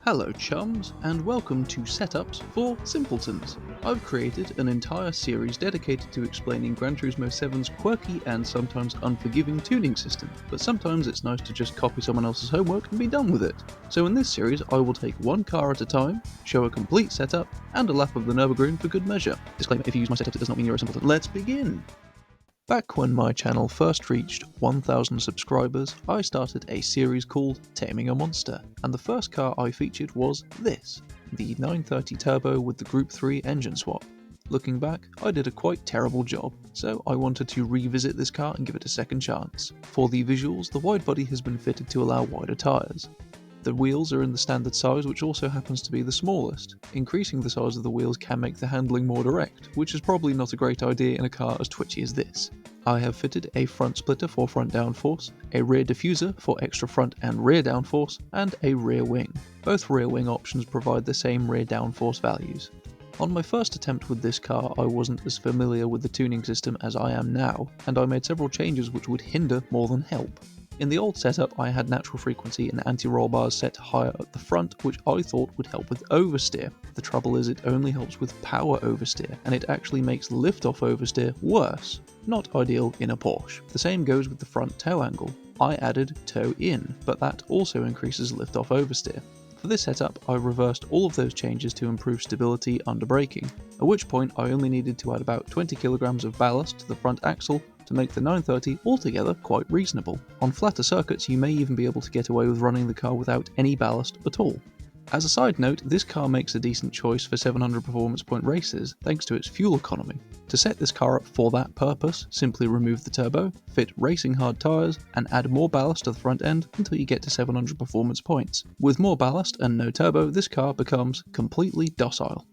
Hello chums, and welcome to Setups for Simpletons. I've created an entire series dedicated to explaining Gran Turismo 7's quirky and sometimes unforgiving tuning system, but sometimes it's nice to just copy someone else's homework and be done with it. So in this series I will take one car at a time, show a complete setup, and a lap of the Nürburgring for good measure. Disclaimer, if you use my setup it does not mean you're a simpleton. Let's begin! Back when my channel first reached 1,000 subscribers, I started a series called Taming A Monster, and the first car I featured was this, the 930 Turbo with the Gr.3 engine swap. Looking back, I did a quite terrible job, so I wanted to revisit this car and give it a second chance. For the visuals, the wide body has been fitted to allow wider tyres. The wheels are in the standard size, which also happens to be the smallest. Increasing the size of the wheels can make the handling more direct, which is probably not a great idea in a car as twitchy as this. I have fitted a front splitter for front downforce, a rear diffuser for extra front and rear downforce, and a rear wing. Both rear wing options provide the same rear downforce values. On my first attempt with this car, I wasn't as familiar with the tuning system as I am now, and I made several changes which would hinder more than help. In the old setup, I had natural frequency and anti-roll bars set higher at the front, which I thought would help with oversteer. The trouble is it only helps with power oversteer, and it actually makes lift-off oversteer worse. Not ideal in a Porsche. The same goes with the front toe angle. I added toe in, but that also increases lift-off oversteer. For this setup, I reversed all of those changes to improve stability under braking, at which point I only needed to add about 20 kilograms of ballast to the front axle to make the 930 altogether quite reasonable. On flatter circuits, you may even be able to get away with running the car without any ballast at all. As a side note, this car makes a decent choice for 700 performance point races thanks to its fuel economy. To set this car up for that purpose, simply remove the turbo, fit racing hard tyres, and add more ballast to the front end until you get to 700 performance points. With more ballast and no turbo, this car becomes completely docile.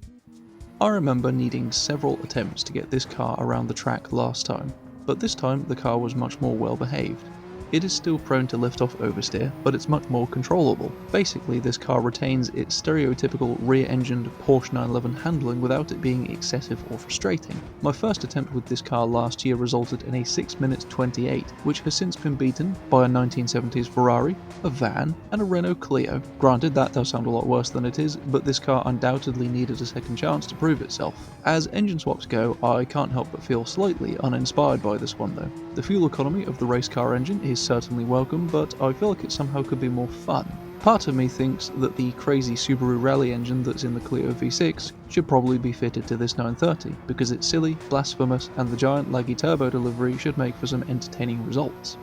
I remember needing several attempts to get this car around the track last time, but this time the car was much more well behaved. It is still prone to lift-off oversteer, but it's much more controllable. Basically, this car retains its stereotypical rear-engined Porsche 911 handling without it being excessive or frustrating. My first attempt with this car last year resulted in a 6 minutes 28, which has since been beaten by a 1970s Ferrari, a van, and a Renault Clio. Granted, that does sound a lot worse than it is, but this car undoubtedly needed a second chance to prove itself. As engine swaps go, I can't help but feel slightly uninspired by this one though. The fuel economy of the race car engine is certainly welcome, but I feel like it somehow could be more fun. Part of me thinks that the crazy Subaru Rally engine that's in the Clio V6 should probably be fitted to this 930, because it's silly, blasphemous, and the giant laggy turbo delivery should make for some entertaining results.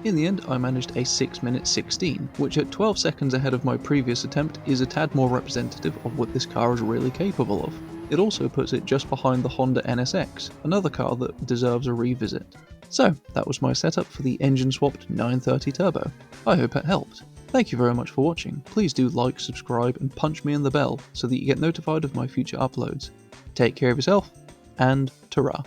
In the end, I managed a 6 minute 16, which at 12 seconds ahead of my previous attempt is a tad more representative of what this car is really capable of. It also puts it just behind the Honda NSX, another car that deserves a revisit. So, that was my setup for the engine-swapped 930 Turbo. I hope it helped. Thank you very much for watching. Please do like, subscribe, and punch me in the bell so that you get notified of my future uploads. Take care of yourself, and ta-ra.